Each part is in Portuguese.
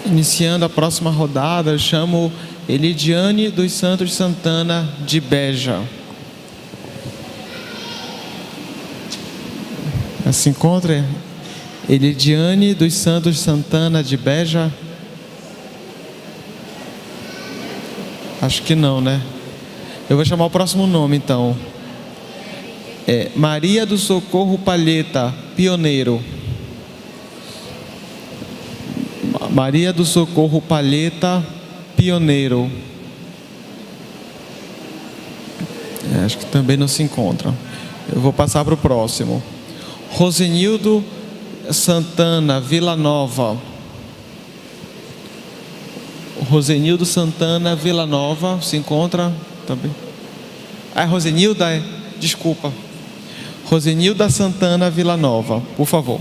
Iniciando a próxima rodada, eu chamo Elidiane dos Santos Santana de Beja. Se encontra Elidiane dos Santos Santana de Beja? Acho que não, né? Eu vou chamar o próximo nome, então. Maria do Socorro Palheta, Pioneiro. Maria do Socorro Palheta, Pioneiro. Acho que também não se encontra. Eu vou passar para o próximo. Rosenildo Santana, Vila Nova. Rosenildo Santana, Vila Nova. Se encontra também. Rosenilda, desculpa. Rosenilda Santana, Vila Nova, por favor.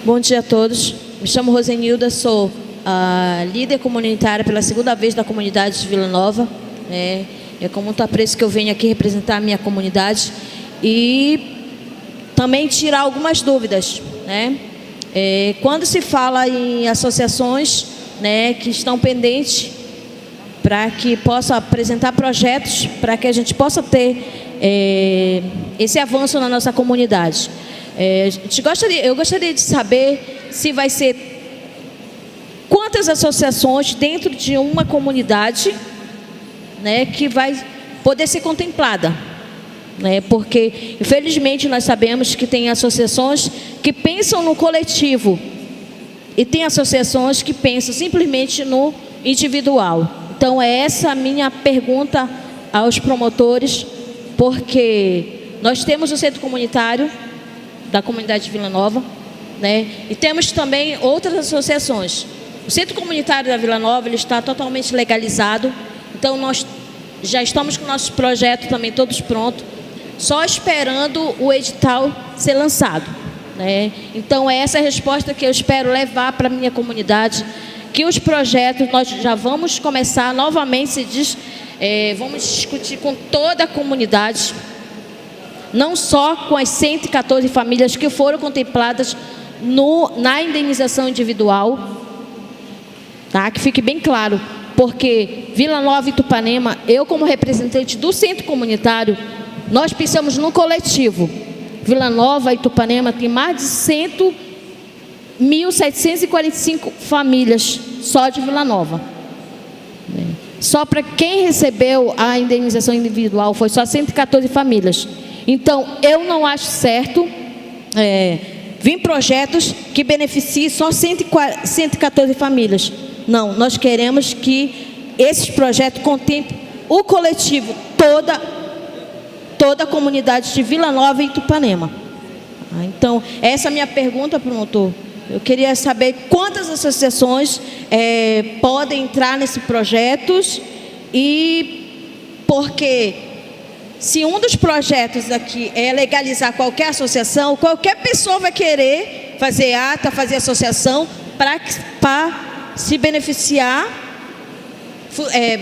Bom dia a todos. Me chamo Rosenilda, sou a líder comunitária pela segunda vez da comunidade de Vila Nova. É com muito apreço que eu venho aqui representar a minha comunidade e também tirar algumas dúvidas, né? Quando se fala em associações, né, que estão pendentes para que possam apresentar projetos para que a gente possa ter esse avanço na nossa comunidade. Eu gostaria de saber se vai ser quantas associações dentro de uma comunidade, né, que vai poder ser contemplada, né, porque infelizmente nós sabemos que tem associações que pensam no coletivo e tem associações que pensam simplesmente no individual. Então é essa a minha pergunta aos promotores, porque nós temos o centro comunitário da comunidade de Vila Nova, né? E temos também outras associações. O centro comunitário da Vila Nova ele está totalmente legalizado, então nós já estamos com o nosso projeto também todos prontos, só esperando o edital ser lançado, né? Então é essa a resposta que eu espero levar para a minha comunidade, que os projetos nós já vamos começar novamente, vamos discutir com toda a comunidade, não só com as 114 famílias que foram contempladas na indenização individual, tá? Que fique bem claro, porque Vila Nova e Itupanema, eu como representante do centro comunitário, nós pensamos no coletivo. Vila Nova e Itupanema tem mais de 1.745 famílias só de Vila Nova. Só para quem recebeu a indenização individual foi só 114 famílias. Então, eu não acho certo vir projetos que beneficiem só 114 famílias. Não, nós queremos que esses projetos contemplem o coletivo, toda a comunidade de Vila Nova e Itupanema. Então, essa é a minha pergunta, promotor. Eu queria saber quantas associações podem entrar nesses projetos e porque se um dos projetos aqui é legalizar qualquer associação, qualquer pessoa vai querer fazer ata, fazer associação para se beneficiar,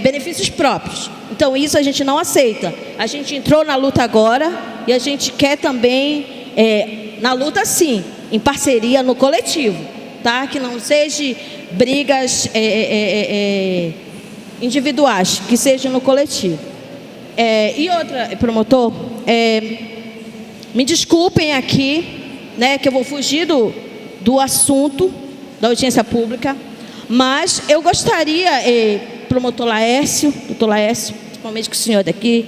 benefícios próprios. Então isso a gente não aceita. A gente entrou na luta agora e a gente quer também, na luta sim, em parceria no coletivo, tá? Que não seja brigas individuais, que seja no coletivo. E outra, promotor, me desculpem aqui, né, que eu vou fugir do assunto da audiência pública, mas eu gostaria, promotor Laércio, doutor Laércio, principalmente que o senhor daqui,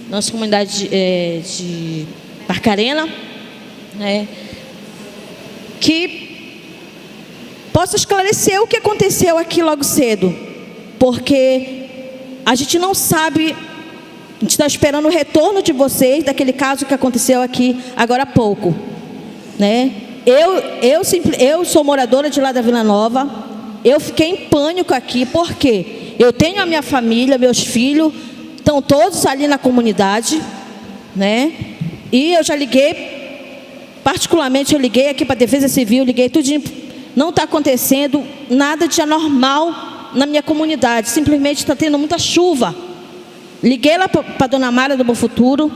nossa comunidade de Barcarena, né, que possa esclarecer o que aconteceu aqui logo cedo, porque a gente não sabe. A gente está esperando o retorno de vocês daquele caso que aconteceu aqui agora há pouco, né? Eu sou moradora de lá da Vila Nova. Eu fiquei em pânico aqui porque eu tenho a minha família, meus filhos estão todos ali na comunidade, né? E eu já liguei, particularmente eu liguei aqui para a Defesa Civil, liguei tudinho. Não está acontecendo nada de anormal na minha comunidade. Simplesmente está tendo muita chuva. Liguei lá para a dona Mara do Bom Futuro,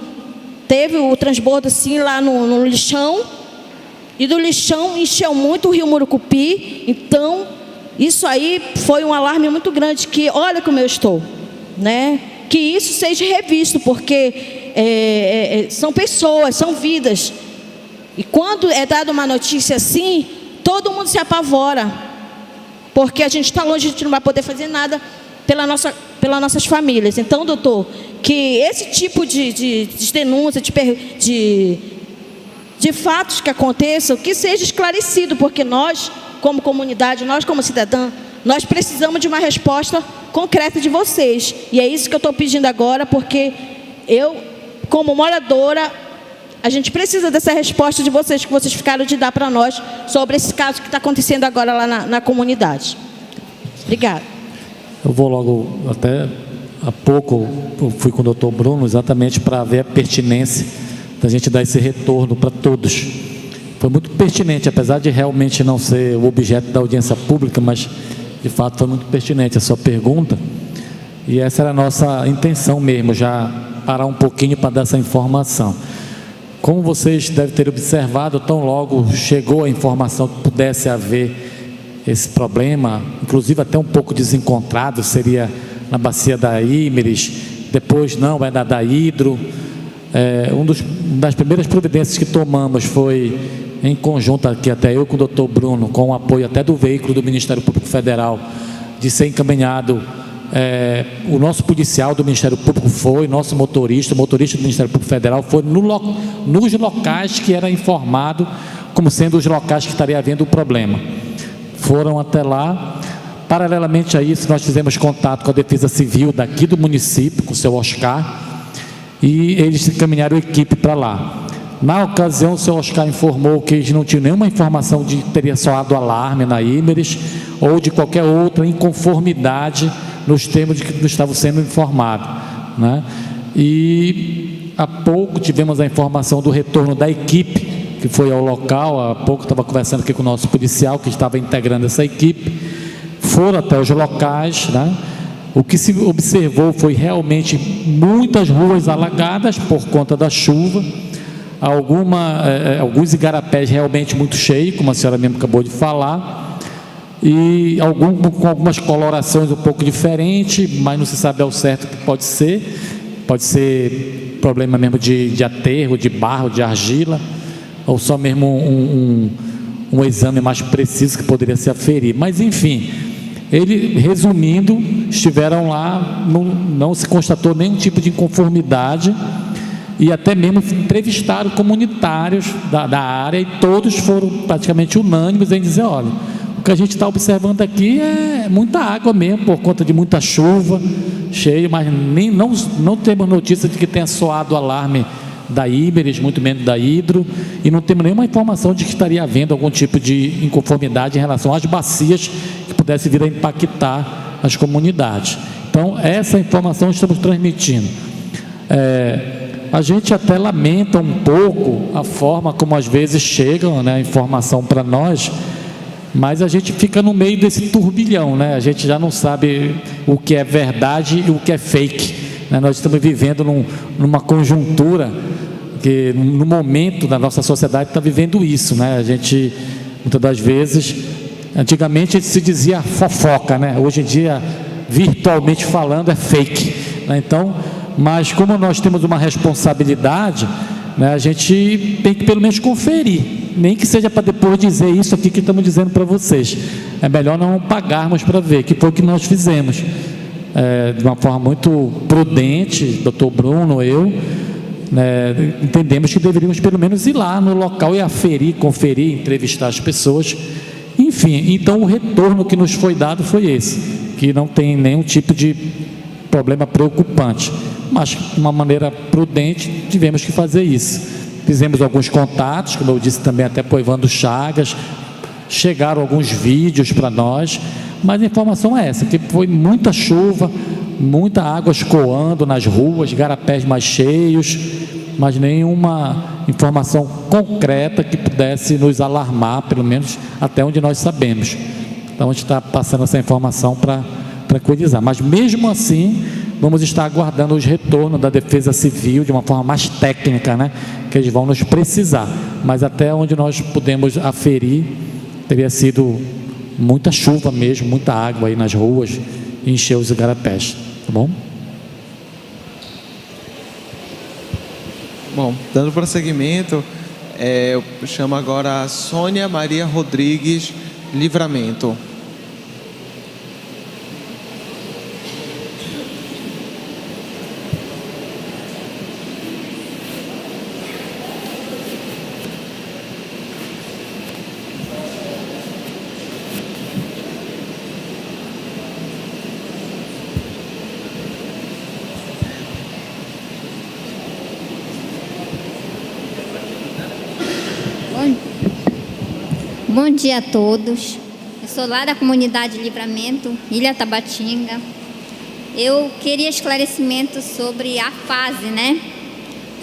teve o transbordo assim lá no lixão, e do lixão encheu muito o rio Murucupi. Então, isso aí foi um alarme muito grande, que olha como eu estou, né? Que isso seja revisto, porque são pessoas, são vidas. E quando é dada uma notícia assim, todo mundo se apavora, porque a gente está longe, a gente não vai poder fazer nada pelas nossas famílias. Então, doutor, que esse tipo de denúncia, de fatos que aconteçam, que seja esclarecido, porque nós, como comunidade, nós como cidadã, nós precisamos de uma resposta concreta de vocês. E é isso que eu estou pedindo agora, porque eu, como moradora, a gente precisa dessa resposta de vocês, que vocês ficaram de dar para nós, sobre esse caso que está acontecendo agora lá na comunidade. Obrigada. Eu vou logo, até há pouco, eu fui com o doutor Bruno, exatamente para ver a pertinência da gente dar esse retorno para todos. Foi muito pertinente, apesar de realmente não ser o objeto da audiência pública, mas de fato foi muito pertinente a sua pergunta. E essa era a nossa intenção mesmo, já parar um pouquinho para dar essa informação. Como vocês devem ter observado, tão logo chegou a informação que pudesse haver esse problema, inclusive até um pouco desencontrado, seria na bacia da Ímeres, depois não, é da Hidro. Uma das primeiras providências que tomamos foi, em conjunto aqui, até eu com o doutor Bruno, com o apoio até do veículo do Ministério Público Federal, de ser encaminhado. O nosso policial do Ministério Público foi, nosso motorista, o motorista do Ministério Público Federal foi nos locais que era informado como sendo os locais que estaria havendo o problema. Foram até lá. Paralelamente a isso, nós fizemos contato com a Defesa Civil daqui do município, com o seu Oscar, e eles encaminharam a equipe para lá. Na ocasião, o seu Oscar informou que eles não tinham nenhuma informação de que teria soado alarme na Ímeres ou de qualquer outra inconformidade nos termos de que não estavam sendo informados, né? E há pouco tivemos a informação do retorno da equipe que foi ao local. Há pouco estava conversando aqui com o nosso policial que estava integrando essa equipe. Foram até os locais, né? O que se observou foi realmente muitas ruas alagadas por conta da chuva, alguns igarapés realmente muito cheios, como a senhora mesmo acabou de falar, e com algumas colorações um pouco diferentes, mas não se sabe ao certo o que pode ser problema mesmo de aterro, de barro, de argila, ou só mesmo um exame mais preciso que poderia se aferir. Mas enfim, resumindo, estiveram lá, não se constatou nenhum tipo de inconformidade, e até mesmo entrevistaram comunitários da área, e todos foram praticamente unânimes em dizer: olha, o que a gente está observando aqui é muita água mesmo, por conta de muita chuva, cheio, mas não temos notícia de que tenha soado alarme da Ímeres, muito menos da Hidro, e não temos nenhuma informação de que estaria havendo algum tipo de inconformidade em relação às bacias que pudesse vir a impactar as comunidades. Então, essa informação estamos transmitindo. A gente até lamenta um pouco a forma como às vezes chega, né, a informação para nós, mas a gente fica no meio desse turbilhão, né? A gente já não sabe o que é verdade e o que é fake, né? Nós estamos vivendo numa conjuntura que no momento da nossa sociedade está vivendo isso, né? A gente, muitas das vezes, antigamente se dizia fofoca, né? Hoje em dia, virtualmente falando, é fake, né? Então, mas como nós temos uma responsabilidade, né, a gente tem que pelo menos conferir, nem que seja para depois dizer isso aqui que estamos dizendo para vocês. É melhor não pagarmos para ver, que foi o que nós fizemos, de uma forma muito prudente, doutor Bruno, eu, né, entendemos que deveríamos pelo menos ir lá no local e aferir, conferir, entrevistar as pessoas, enfim. Então o retorno que nos foi dado foi esse, que não tem nenhum tipo de problema preocupante, mas de uma maneira prudente tivemos que fazer isso. Fizemos alguns contatos, como eu disse também até para o Evandro Chagas, chegaram alguns vídeos para nós, mas a informação é essa, que foi muita chuva, muita água escoando nas ruas, garapés mais cheios, mas nenhuma informação concreta que pudesse nos alarmar, pelo menos até onde nós sabemos. Então a gente está passando essa informação para tranquilizar, mas mesmo assim vamos estar aguardando os retornos da Defesa Civil de uma forma mais técnica, né? Que eles vão nos precisar. Mas até onde nós pudemos aferir, teria sido muita chuva mesmo, muita água aí nas ruas, e encheu os igarapés, tá bom? Bom, dando prosseguimento, eu chamo agora a Sônia Maria Rodrigues Livramento. Bom dia a todos. Eu sou lá da comunidade Livramento, Ilha Tabatinga. Eu queria esclarecimento sobre a fase, né?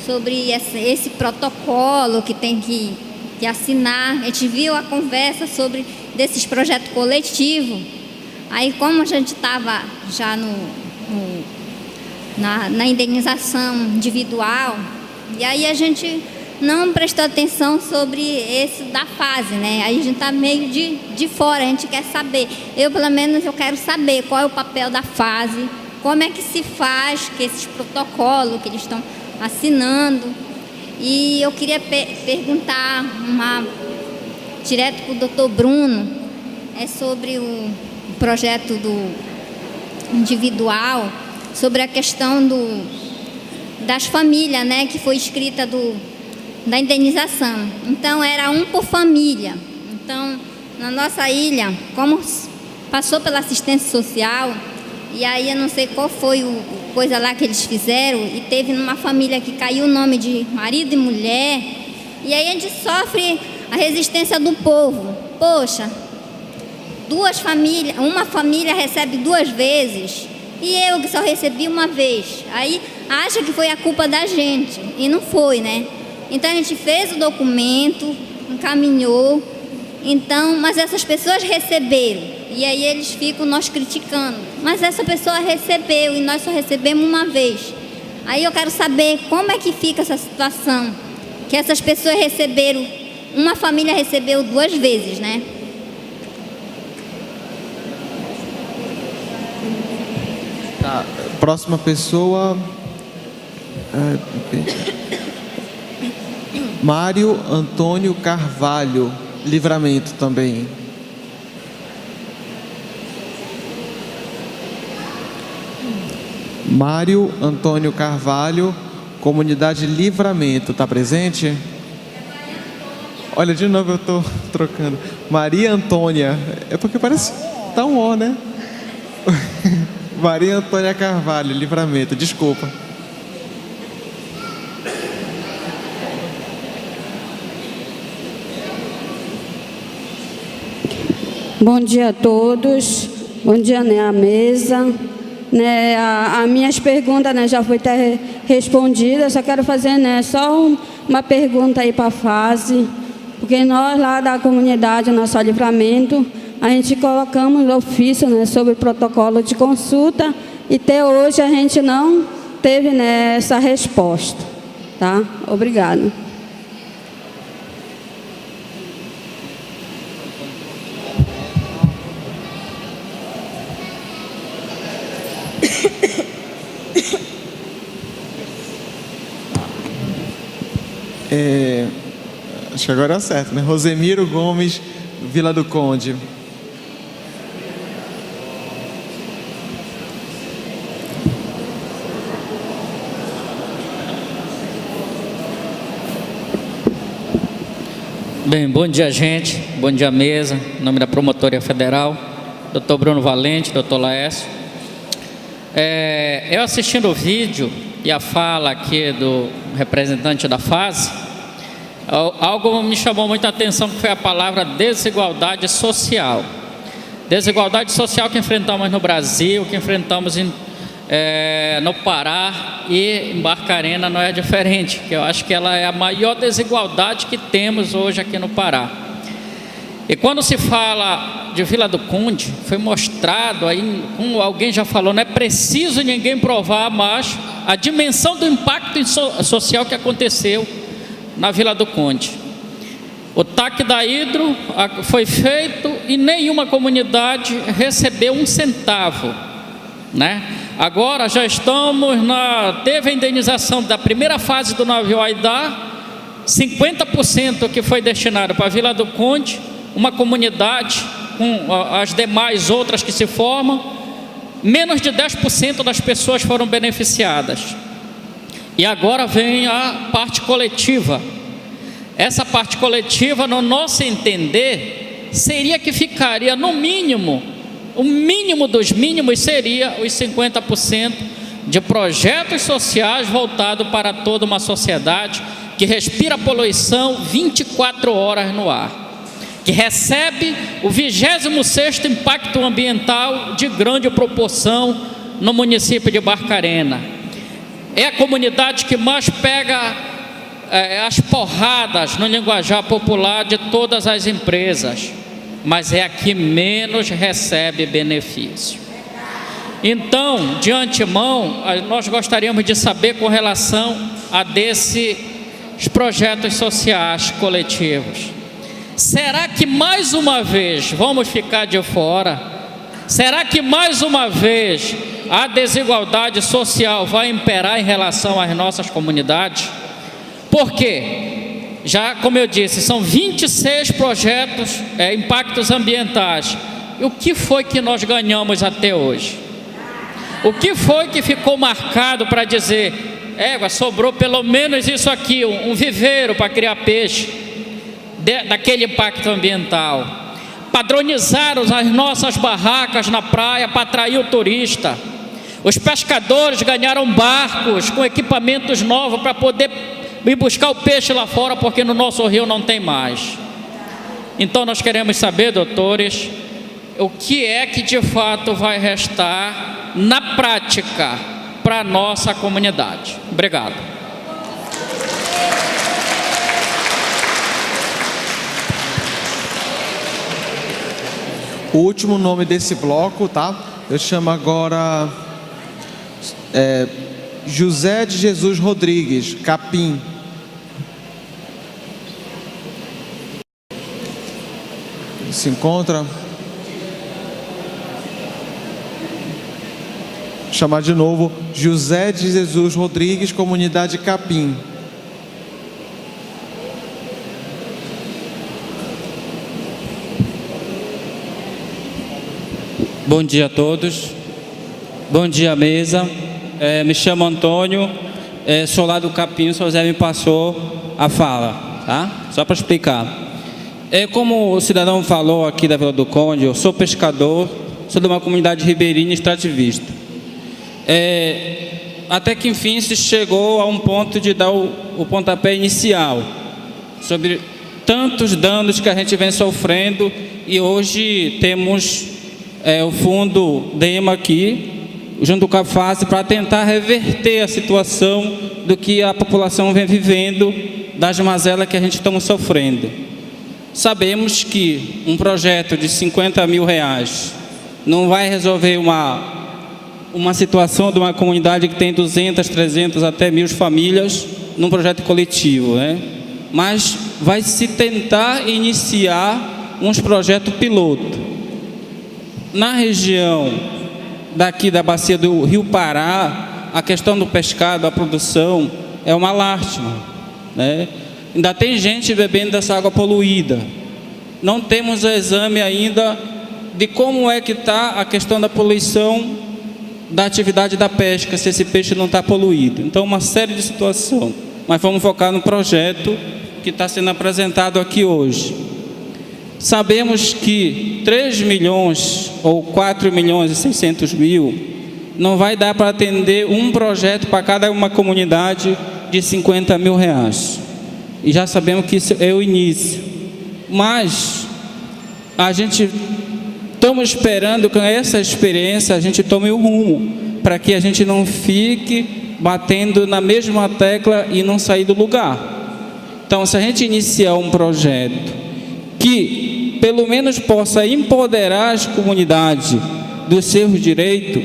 Sobre esse protocolo que tem que assinar. A gente viu a conversa sobre desses projetos coletivos. Aí, como a gente estava já na indenização individual, e aí a gente não prestou atenção sobre esse da fase, né? Aí a gente está meio de fora, a gente quer saber. Pelo menos, eu quero saber qual é o papel da fase, como é que se faz que esses protocolos que eles estão assinando. E eu queria perguntar direto para o doutor Bruno, sobre o projeto do individual, sobre a questão das famílias, né? Que foi escrita da indenização. Então, era um por família. Então, na nossa ilha, como passou pela assistência social, e aí eu não sei qual foi o coisa lá que eles fizeram, e teve numa família que caiu o nome de marido e mulher, e aí a gente sofre a resistência do povo. Poxa, uma família recebe 2 vezes, e eu que só recebi uma vez. Aí acha que foi a culpa da gente, e não foi, né? Então, a gente fez o documento, encaminhou, mas essas pessoas receberam, e aí eles ficam nós criticando, mas essa pessoa recebeu e nós só recebemos uma vez. Aí eu quero saber como é que fica essa situação, que essas pessoas receberam, uma família recebeu 2 vezes, né? Tá, próxima pessoa... Mário Antônio Carvalho, Livramento também. Mário Antônio Carvalho, comunidade Livramento, está presente? Olha, de novo eu estou trocando. Maria Antônia, é porque parece, tá um O, né? Maria Antônia Carvalho, Livramento, desculpa. Bom dia a todos, bom dia, né, à mesa. Né, as minhas perguntas, né, já foi até respondida, só quero fazer, né, só uma pergunta aí para a fase, porque nós lá da comunidade Nosso Livramento, a gente colocamos ofício, né, sobre protocolo de consulta, e até hoje a gente não teve, né, essa resposta, tá? Obrigada. Acho que agora é certo, né? Rosemiro Gomes, Vila do Conde. Bem, bom dia, gente. Bom dia, mesa. Em nome da Promotoria Federal, doutor Bruno Valente, doutor Laércio. Eu assistindo o vídeo e a fala aqui do representante da fase, algo me chamou muita atenção, que foi a palavra desigualdade social. Desigualdade social que enfrentamos no Brasil, que enfrentamos no Pará, e em Barcarena não é diferente, que eu acho que ela é a maior desigualdade que temos hoje aqui no Pará. E quando se fala de Vila do Conde, foi mostrado aí, como alguém já falou, não é preciso ninguém provar mais a dimensão do impacto social que aconteceu na Vila do Conde. O TAC da Hidro foi feito e nenhuma comunidade recebeu um centavo, né? Agora já estamos teve a indenização da primeira fase do navio Aidar, 50% que foi destinado para a Vila do Conde, uma comunidade com as demais outras que se formam, menos de 10% das pessoas foram beneficiadas. E agora vem a parte coletiva. Essa parte coletiva, no nosso entender, seria que ficaria no mínimo, o mínimo dos mínimos seria os 50% de projetos sociais voltados para toda uma sociedade que respira poluição 24 horas no ar, que recebe o 26º impacto ambiental de grande proporção no município de Barcarena. É a comunidade que mais pega as porradas no linguajar popular de todas as empresas, mas é a que menos recebe benefício. Então, de antemão, nós gostaríamos de saber com relação a desses projetos sociais coletivos. Será que mais uma vez vamos ficar de fora? Será que mais uma vez a desigualdade social vai imperar em relação às nossas comunidades? Por quê? Já, como eu disse, são 26 projetos, impactos ambientais. E o que foi que nós ganhamos até hoje? O que foi que ficou marcado para dizer, sobrou pelo menos isso aqui, um viveiro para criar peixe, daquele impacto ambiental? Padronizaram as nossas barracas na praia para atrair o turista. Os pescadores ganharam barcos com equipamentos novos para poder ir buscar o peixe lá fora, porque no nosso rio não tem mais. Então nós queremos saber, doutores, o que é que de fato vai restar na prática para a nossa comunidade. Obrigado. O último nome desse bloco, tá? Eu chamo agora José de Jesus Rodrigues, Capim. Se encontra? Chamar de novo José de Jesus Rodrigues, comunidade Capim. Bom dia a todos. Bom dia, mesa. Me chamo Antônio, sou lá do Capim, o senhor Zé me passou a fala, tá? Só para explicar. Como o cidadão falou aqui da Vila do Conde, eu sou pescador, sou de uma comunidade ribeirinha extrativista. Até que enfim se chegou a um ponto de dar o pontapé inicial sobre tantos danos que a gente vem sofrendo, e hoje temos o fundo DEMA aqui, junto com a FASE, para tentar reverter a situação do que a população vem vivendo, das mazelas que a gente está sofrendo. Sabemos que um projeto de R$50 mil não vai resolver uma situação de uma comunidade que tem 200, 300, até 1.000 famílias num projeto coletivo, né? Mas vai se tentar iniciar uns projetos piloto. Na região daqui da bacia do Rio Pará, a questão do pescado, a produção, é uma lástima, né? Ainda tem gente bebendo dessa água poluída. Não temos o exame ainda de como é que está a questão da poluição da atividade da pesca, se esse peixe não está poluído. Então, uma série de situações. Mas vamos focar no projeto que está sendo apresentado aqui hoje. Sabemos que 3 milhões ou 4 milhões e 600 mil não vai dar para atender um projeto para cada uma comunidade de R$50 mil. E já sabemos que isso é o início. Mas a gente estamos esperando que com essa experiência a gente tome o rumo, para que a gente não fique batendo na mesma tecla e não sair do lugar. Então, se a gente iniciar um projeto que pelo menos possa empoderar as comunidades dos seus direitos,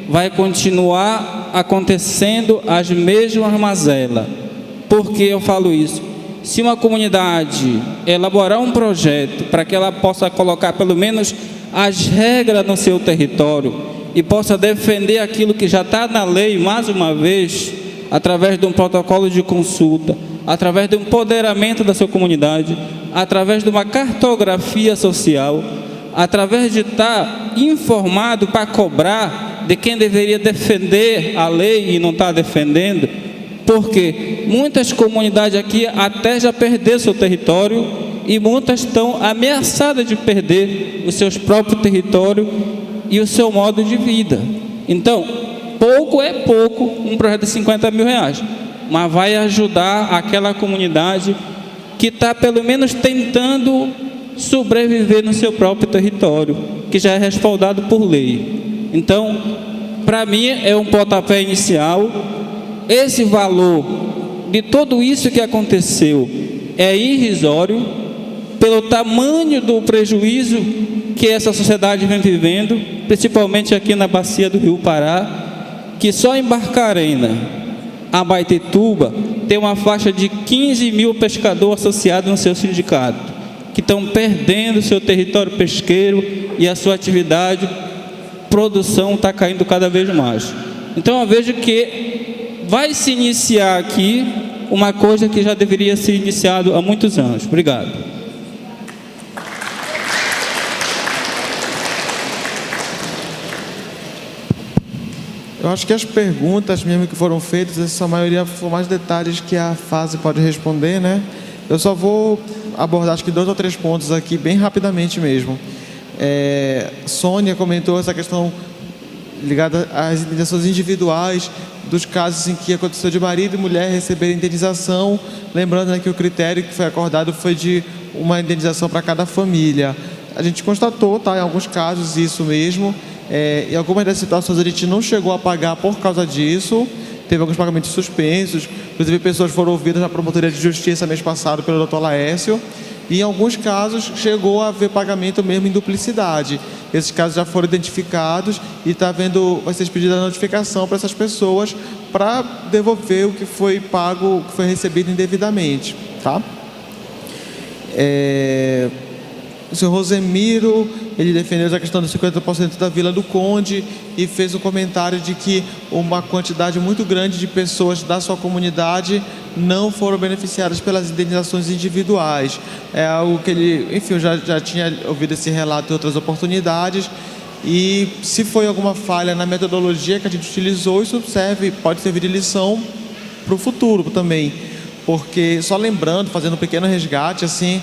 vai continuar acontecendo as mesmas mazelas. Por que eu falo isso? Se uma comunidade elaborar um projeto para que ela possa colocar pelo menos as regras no seu território e possa defender aquilo que já está na lei, mais uma vez, através de um protocolo de consulta, através do empoderamento da sua comunidade, através de uma cartografia social, através de estar informado para cobrar de quem deveria defender a lei e não está defendendo, porque muitas comunidades aqui até já perderam seu território e muitas estão ameaçadas de perder os seus próprios territórios e o seu modo de vida. Então, pouco é pouco um projeto de 50 mil reais, mas vai ajudar aquela comunidade que está pelo menos tentando sobreviver no seu próprio território, que já é respaldado por lei. Então, para mim é um pontapé inicial. Esse valor de tudo isso que aconteceu é irrisório pelo tamanho do prejuízo que essa sociedade vem vivendo, principalmente aqui na bacia do Rio Pará, que só em Barcarena, Abaetetuba, tem uma faixa de 15 mil pescadores associados no seu sindicato, que estão perdendo seu território pesqueiro e a sua atividade, produção está caindo cada vez mais. Então eu vejo que vai se iniciar aqui uma coisa que já deveria ser iniciado há muitos anos. Obrigado. Eu acho que as perguntas mesmo que foram feitas, essa maioria foram mais detalhes que a fase pode responder, né? Eu só vou abordar acho que 2 ou 3 pontos aqui, bem rapidamente mesmo. Sônia comentou essa questão ligada às indenizações individuais, dos casos em que aconteceu de marido e mulher receberem indenização, lembrando, né, que o critério que foi acordado foi de uma indenização para cada família. A gente constatou, tá, em alguns casos isso mesmo, em algumas das situações a gente não chegou a pagar por causa disso, teve alguns pagamentos suspensos, inclusive pessoas foram ouvidas na Promotoria de Justiça mês passado pelo Dr. Laércio, e em alguns casos chegou a haver pagamento mesmo em duplicidade. Esses casos já foram identificados e vai ser pedida a notificação para essas pessoas para devolver o que foi pago, o que foi recebido indevidamente, tá? O senhor Rosemiro, ele defendeu a questão dos 50% da Vila do Conde e fez um comentário de que uma quantidade muito grande de pessoas da sua comunidade não foram beneficiadas pelas indenizações individuais. É algo que ele, enfim, eu já tinha ouvido esse relato em outras oportunidades, e se foi alguma falha na metodologia que a gente utilizou, isso pode servir de lição para o futuro também, porque, só lembrando, fazendo um pequeno resgate, assim,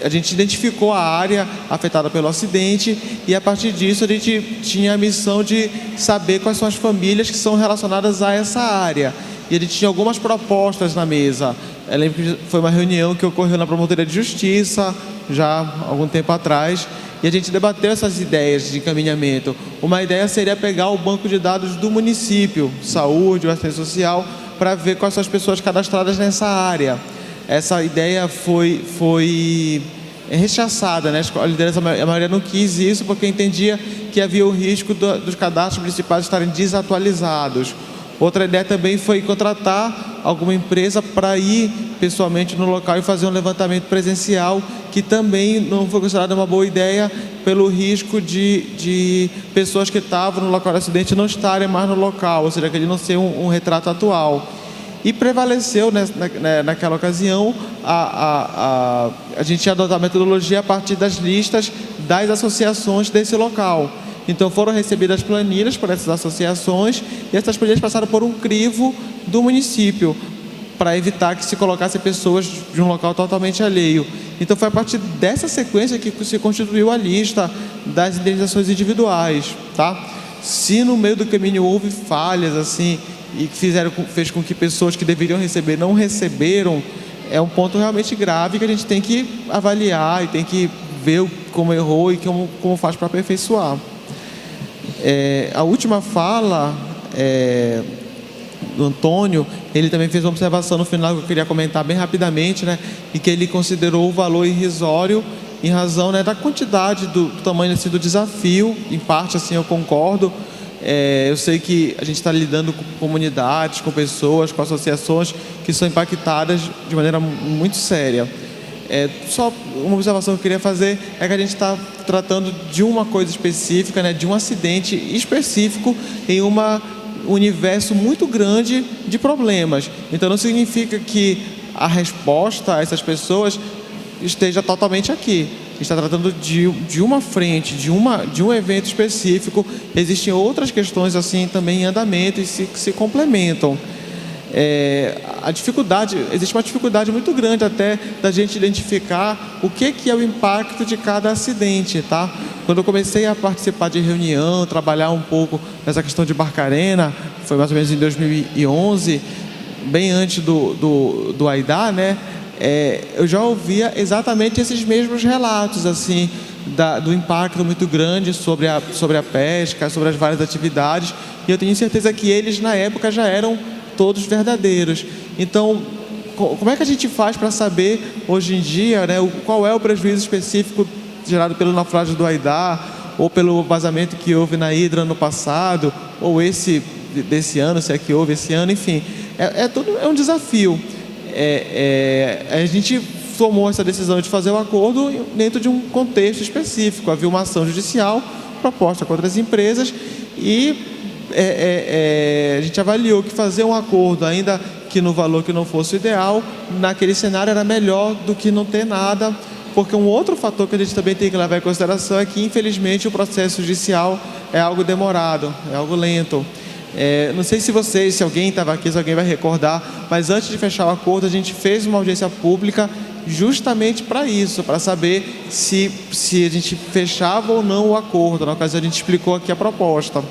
a gente identificou a área afetada pelo acidente e a partir disso a gente tinha a missão de saber quais são as famílias que são relacionadas a essa área, e a gente tinha algumas propostas na mesa. Eu lembro que foi uma reunião que ocorreu na Promotoria de Justiça já há algum tempo atrás, e a gente debateu essas ideias de encaminhamento. Uma ideia seria pegar o banco de dados do município, saúde, assistência social, para ver quais são as pessoas cadastradas nessa área. Essa ideia foi rechaçada, né? A liderança, a maioria não quis isso porque entendia que havia o risco dos cadastros municipais estarem desatualizados. Outra ideia também foi contratar alguma empresa para ir pessoalmente no local e fazer um levantamento presencial, que também não foi considerada uma boa ideia pelo risco de pessoas que estavam no local do acidente não estarem mais no local, ou seja, que ele não ser um retrato atual. E prevaleceu naquela ocasião a gente adotar a metodologia a partir das listas das associações desse local. Então foram recebidas planilhas por essas associações e essas planilhas passaram por um crivo do município para evitar que se colocasse pessoas de um local totalmente alheio. Então foi a partir dessa sequência que se constituiu a lista das indenizações individuais, tá? Se no meio do caminho houve falhas assim e fez com que pessoas que deveriam receber não receberam, é um ponto realmente grave que a gente tem que avaliar e tem que ver como errou e como faz para aperfeiçoar. A última fala do Antônio, ele também fez uma observação no final que eu queria comentar bem rapidamente, né? E que ele considerou o valor irrisório em razão, né, da quantidade, do tamanho assim, do desafio. Em parte, assim, eu concordo. Eu sei que a gente está lidando com comunidades, com pessoas, com associações que são impactadas de maneira muito séria. Só uma observação que eu queria fazer é que a gente está tratando de uma coisa específica, né, de um acidente específico em um universo muito grande de problemas. Então não significa que a resposta a essas pessoas esteja totalmente aqui. A gente está tratando de uma frente, de um evento específico. Existem outras questões assim também em andamento e se complementam. Existe uma dificuldade muito grande até da gente identificar o que é o impacto de cada acidente, tá? Quando eu comecei a participar de reunião, trabalhar um pouco nessa questão de Barcarena, foi mais ou menos em 2011, bem antes do Aidar, né? Eu já ouvia exatamente esses mesmos relatos, assim, do impacto muito grande sobre a pesca, sobre as várias atividades, e eu tenho certeza que eles, na época, já eram todos verdadeiros. Então, como é que a gente faz para saber, hoje em dia, né, qual é o prejuízo específico gerado pelo naufrágio do Aidar, ou pelo vazamento que houve na Hidra no passado, ou desse ano, se é que houve esse ano, enfim. É um desafio. A gente tomou essa decisão de fazer o acordo dentro de um contexto específico. Havia uma ação judicial proposta contra as empresas e a gente avaliou que fazer um acordo, ainda que no valor que não fosse o ideal, naquele cenário era melhor do que não ter nada, porque um outro fator que a gente também tem que levar em consideração é que, infelizmente, o processo judicial é algo demorado, é algo lento. Não sei se alguém estava aqui, se alguém vai recordar, mas antes de fechar o acordo, a gente fez uma audiência pública justamente para isso, para saber se a gente fechava ou não o acordo. Na ocasião, a gente explicou aqui a proposta.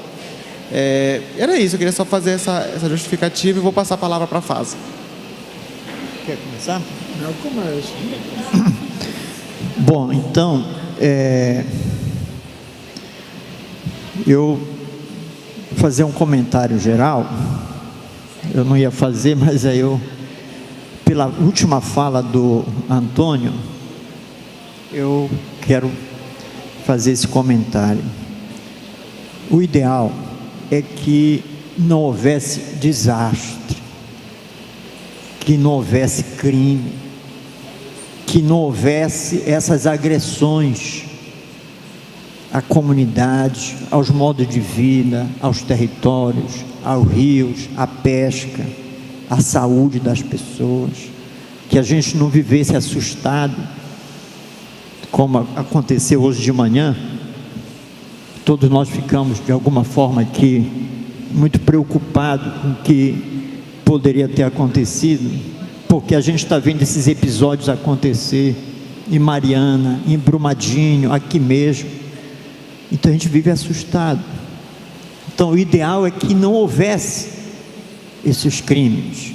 Era isso, eu queria só fazer essa justificativa e vou passar a palavra para a Fase. Quer começar? Não começo. Bom, então, eu vou fazer um comentário geral. Eu não ia fazer, mas aí pela última fala do Antônio, eu quero fazer esse comentário. O ideal é que não houvesse desastre, que não houvesse crime, que não houvesse essas agressões à comunidade, aos modos de vida, aos territórios, aos rios, à pesca, à saúde das pessoas, que a gente não vivesse assustado, como aconteceu hoje de manhã. Todos nós ficamos, de alguma forma, aqui, muito preocupados com o que poderia ter acontecido, porque a gente está vendo esses episódios acontecer em Mariana, em Brumadinho, aqui mesmo. Então a gente vive assustado. Então o ideal é que não houvesse esses crimes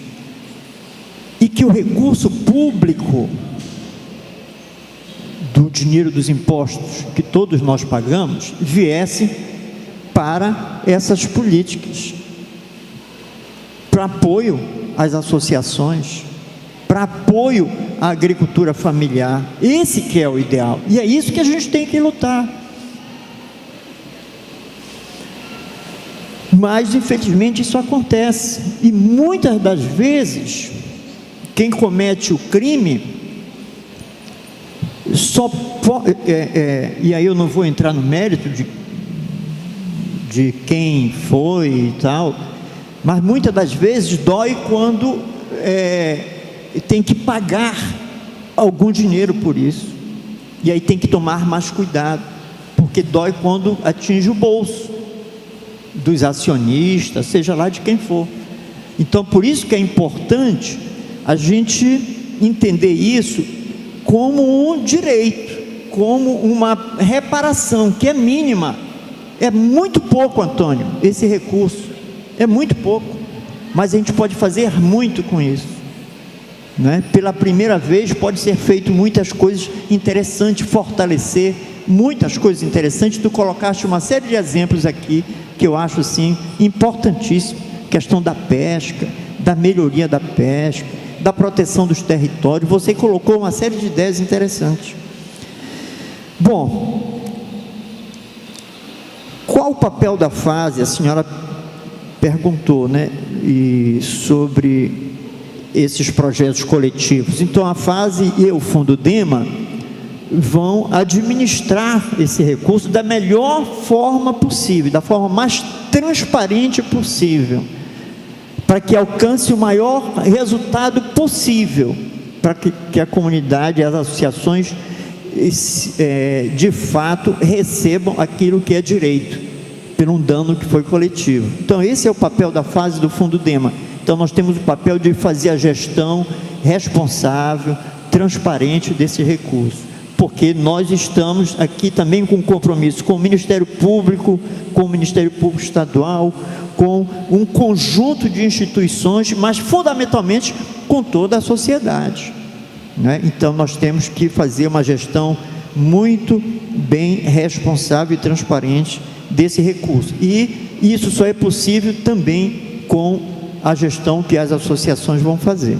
e que o recurso público do dinheiro dos impostos que todos nós pagamos viesse para essas políticas, para apoio às associações, para apoio à agricultura familiar. Esse que é o ideal, e é isso que a gente tem que lutar. Mas infelizmente isso acontece, e muitas das vezes quem comete o crime e aí eu não vou entrar no mérito de quem foi e tal, mas muitas das vezes dói quando tem que pagar algum dinheiro por isso, e aí tem que tomar mais cuidado, porque dói quando atinge o bolso dos acionistas, seja lá de quem for. Então por isso que é importante a gente entender isso como um direito, como uma reparação que é mínima. É muito pouco, Antônio, esse recurso é muito pouco, mas a gente pode fazer muito com isso, né? Pela primeira vez pode ser feito muitas coisas interessantes, fortalecer muitas coisas interessantes. Tu colocaste uma série de exemplos aqui que eu acho assim importantíssimo: questão da pesca, da melhoria da pesca, da proteção dos territórios. Você colocou uma série de ideias interessantes. Bom, qual o papel da fase? A senhora perguntou, né? E sobre esses projetos coletivos. Então, a fase e o Fundo DEMA vão administrar esse recurso da melhor forma possível, da forma mais transparente possível, para que alcance o maior resultado possível, para que a comunidade e as associações de fato recebam aquilo que é direito, por um dano que foi coletivo. Então esse é o papel da fase do Fundo DEMA. Então nós temos o papel de fazer a gestão responsável, transparente desse recurso, porque nós estamos aqui também com compromisso com o Ministério Público, com o Ministério Público Estadual, com um conjunto de instituições, mas fundamentalmente com toda a sociedade, né? Então nós temos que fazer uma gestão muito bem responsável e transparente desse recurso, e isso só é possível também com a gestão que as associações vão fazer.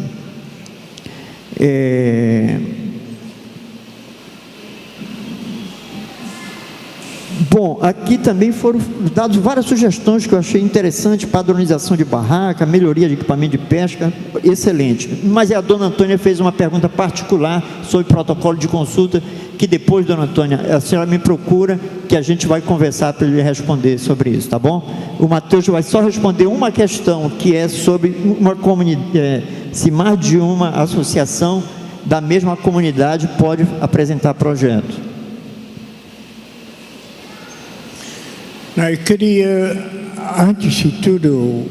Bom, aqui também foram dadas várias sugestões que eu achei interessante: padronização de barraca, melhoria de equipamento de pesca, excelente. Mas a dona Antônia fez uma pergunta particular sobre protocolo de consulta, que depois, dona Antônia, a senhora me procura, que a gente vai conversar para ele responder sobre isso, tá bom? O Matheus vai só responder uma questão, que é sobre uma comunidade, se mais de uma associação da mesma comunidade pode apresentar projeto. Eu queria, antes de tudo,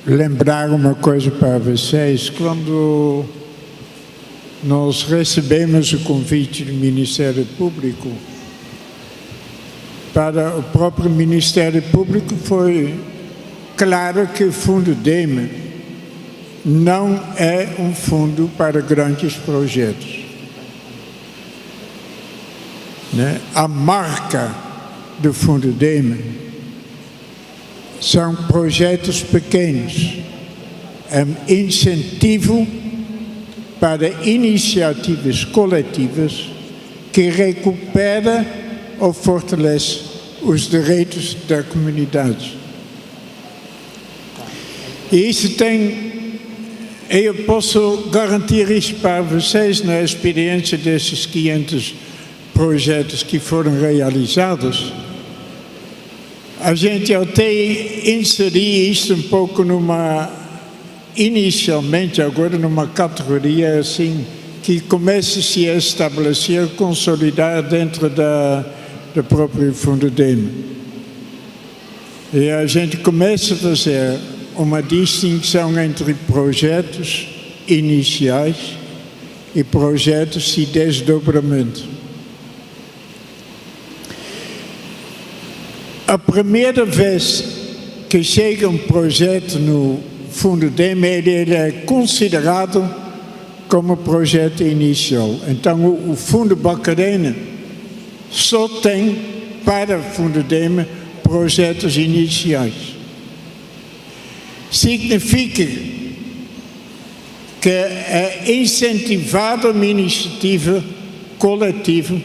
lembrar uma coisa para vocês. Quando nós recebemos o convite do Ministério Público, para o próprio Ministério Público foi claro que o Fundo DEMA não é um fundo para grandes projetos, né? A marca do Fundo DEMA são projetos pequenos, é um incentivo para iniciativas coletivas que recupera ou fortalece os direitos da comunidade. E isso eu posso garantir isso para vocês na experiência desses 500 projetos que foram realizados. A gente até inseriu isto um pouco inicialmente agora numa categoria assim, que começa a se estabelecer, consolidar dentro do próprio Fundo DEMA. E a gente começa a fazer uma distinção entre projetos iniciais e projetos de desdobramento. A primeira vez que chega um projeto no Fundo DEMA, ele é considerado como projeto inicial. Então, o Fundo Barcarena só tem para o Fundo DEMA projetos iniciais. Significa que é incentivada uma iniciativa coletiva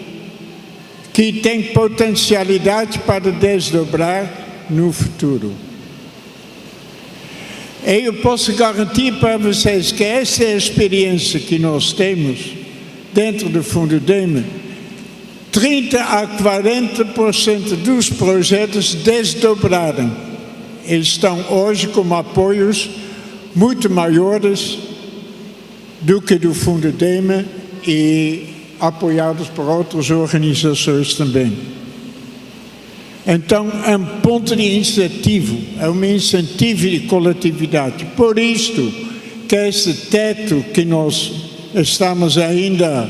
que tem potencialidade para desdobrar no futuro. Eu posso garantir para vocês que essa é a experiência que nós temos dentro do Fundo DEMA. 30% a 40% dos projetos desdobraram. Eles estão hoje com apoios muito maiores do que do Fundo DEMA e apoiados por outras organizações também. Então, é um ponto de incentivo, é um incentivo de coletividade. Por isto que esse teto que nós estamos ainda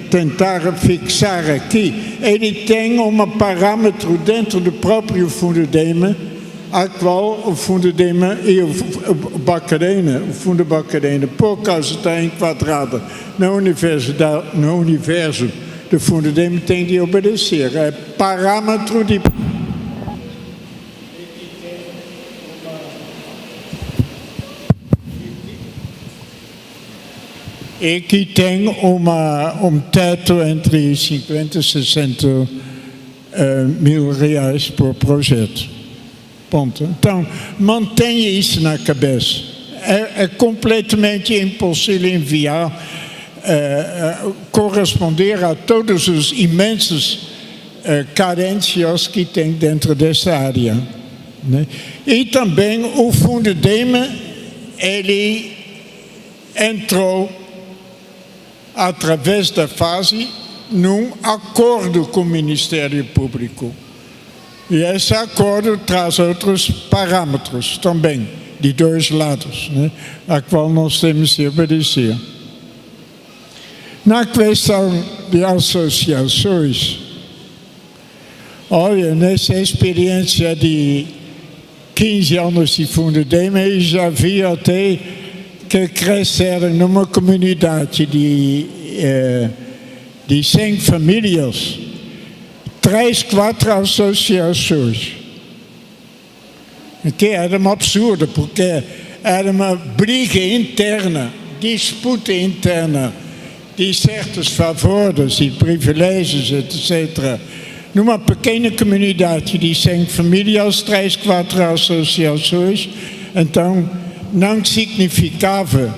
tentar fixar aqui, ele tem um parâmetro dentro do próprio Fundo DEMA, a qual o Fundo DEMA e o Fundo Barcarena, por causa está enquadrado no universo do Fundo DEMA, tem de obedecer. É parâmetro de... e que tem um teto entre 50 e 60 mil reais por projeto. Ponto. Então, mantenha isso na cabeça. É completamente impossível enviar, corresponder a todos os imensos carências que tem dentro dessa área, né? E também o Fundo DEME, ele entrou através da fase num acordo com o Ministério Público. E esse acordo traz outros parâmetros também, de dois lados, né, a qual nós temos que obedecer. Na questão de associações, olha, nessa experiência de 15 anos de Fundo DEME, eu já vi até que cresceram numa comunidade de 100 famílias, 3, 4 associações. Que era um absurdo, porque era uma briga interna, disputa interna de certos favores e privilégios, etc. Numa pequena comunidade de 100 famílias, 3, 4 associações, então não significava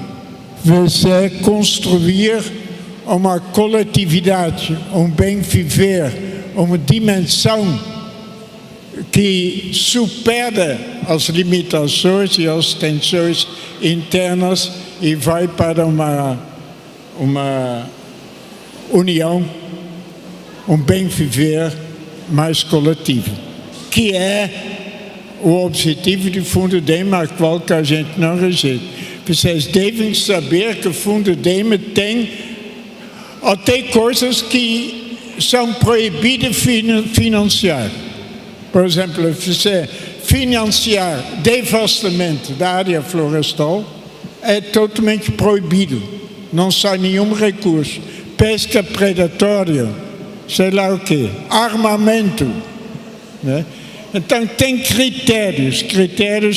você construir uma coletividade, um bem viver, uma dimensão que supera as limitações e as tensões internas e vai para uma união, um bem viver mais coletivo, que é o objetivo do Fundo DEME, a qual que a gente não rejeita. Vocês devem saber que o Fundo DEME tem até coisas que são proibidas de financiar. Por exemplo, você financiar devastamento da área florestal é totalmente proibido. Não sai nenhum recurso. Pesca predatória, sei lá o quê, armamento, né? Então tem critérios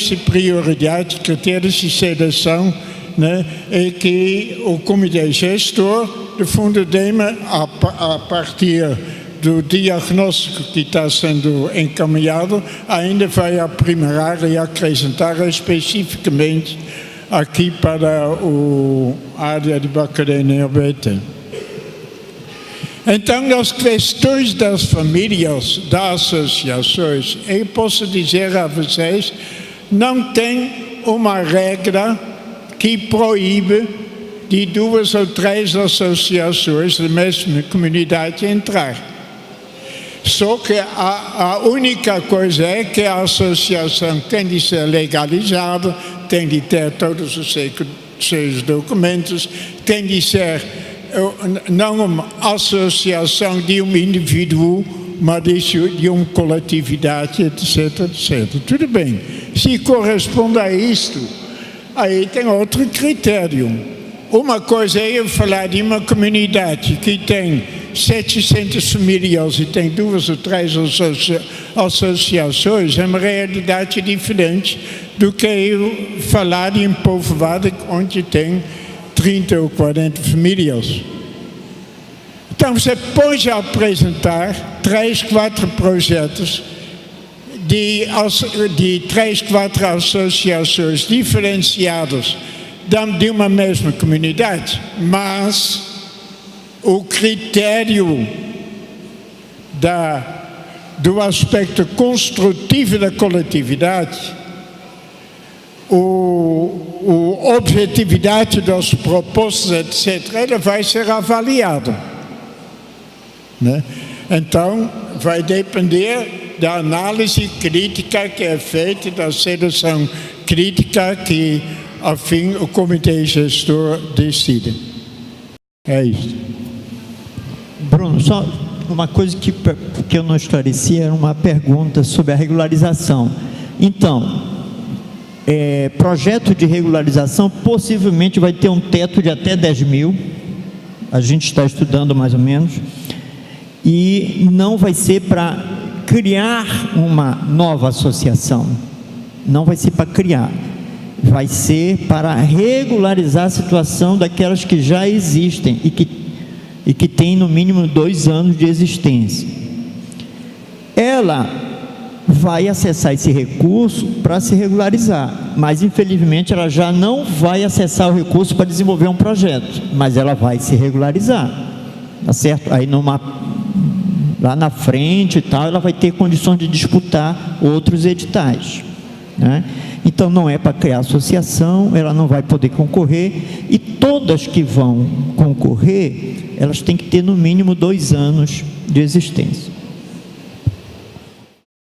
de prioridade, critérios de seleção, né? E que o comitê gestor do Fundo DEME, a partir do diagnóstico que está sendo encaminhado, ainda vai aprimorar e acrescentar especificamente aqui para a área de Barcarena e Orbete. Então, as questões das famílias, das associações, eu posso dizer a vocês, não tem uma regra que proíbe de 2 ou 3 associações da mesma comunidade entrar. Só que a única coisa é que a associação tem de ser legalizada, tem de ter todos os seus documentos, tem de ser não uma associação de um indivíduo, mas de uma coletividade, etc, etc. Tudo bem. Se corresponde a isto, aí tem outro critério. Uma coisa é eu falar de uma comunidade que tem 700 famílias e tem 2 ou 3 associações, é uma realidade diferente do que eu falar de um povoado onde tem 30 ou 40 famílias. Então você pode apresentar 3, 4 projetos de 3, 4 associações diferenciadas de uma mesma comunidade, mas o critério do aspecto construtivo da coletividade, a objetividade das propostas, etc., ela vai ser avaliada, né? Então, vai depender da análise crítica que é feita, da seleção crítica que, afim, o comitê gestor decide. É isso. Bruno, só uma coisa que eu não esclareci, era uma pergunta sobre a regularização. Então, projeto de regularização possivelmente vai ter um teto de até 10 mil, a gente está estudando mais ou menos, e não vai ser para criar uma nova associação, não vai ser para criar. vai ser para regularizar a situação daquelas que já existem e que têm no mínimo 2 anos de existência. Ela vai acessar esse recurso para se regularizar, mas infelizmente ela já não vai acessar o recurso para desenvolver um projeto, mas ela vai se regularizar, tá certo? Aí lá na frente e tal, ela vai ter condições de disputar outros editais, né? Então não é para criar associação, ela não vai poder concorrer, e todas que vão concorrer, elas têm que ter no mínimo 2 anos de existência.